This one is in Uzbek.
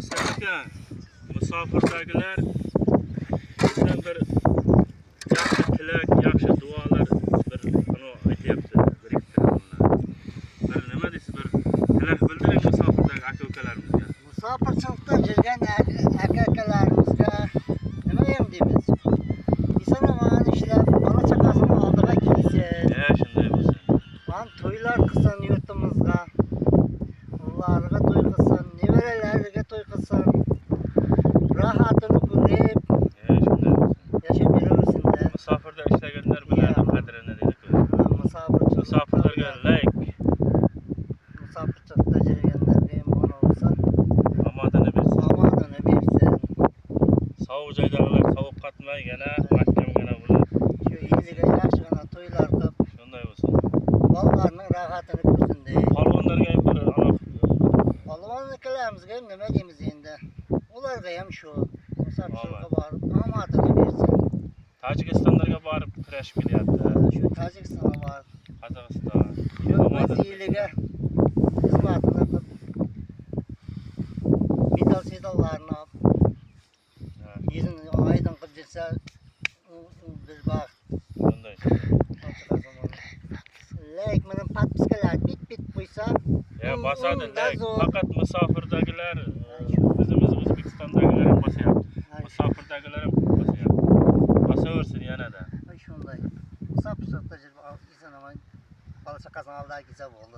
kısaca misafirdagilar bizden bir yaxshi tilak, yaxshi duolar bir aytyapti. Bir nima deysiz, bir tilak bildiring misafirdagi aka-ukalarimizga. Musofirchilikda жүрген aka-ukalarimizga nima ham deymiz? Eson-omon ishlab, bola-chaqasini oldiga kelsin. Shunday bo'lsin. Ham to'ylar qilsin yurtimizga. Ularga to'y qilsin, nevaralariga to'y qilsin. Rohatini ko'rib, Shunday bo'lsin. yashab yuraversin-da. Musofirda ishlaganlar biladi qadrini dedik. Musofirlarga layk, Musofirchilikda жүргенlarga ham mana bo'lsa, omadini bersin. omadini bersin. Sovuq joydagilar sovuq qatmay, yana mahkamgina bo'lib. Shu eliga yaxshigina to'ylar qilib, Shunday bo'lsin. bolalarning rohatini ko'rsin deydi. Polvonlarga ham bir Polvonnikilarimizga ham nima deymiz endi? Ularga ham shu musofirchilikka borib omadini bersin. Tojikistonlarga borib kurashib kelyapti. Shu Tojikistonga borib, Qozog'iston. shu o'z eliga xizmatini qilib, medal-sedallarni olib, yuzini oydin qilib bersa, biz baxt. Shunday. Like bilan podpiskalar bit qo'ysa, Bosadi. dazo. Faqat musofirdagilar, bizimiz O'zbekistondagilar ham bosyapti. Musofirdagilar ham bosyapti. Bosaversin yanada. Shunday. Musofirchilikda жүріп, eson-omon bola-chaqasini oldiga kelsa bo'ldi.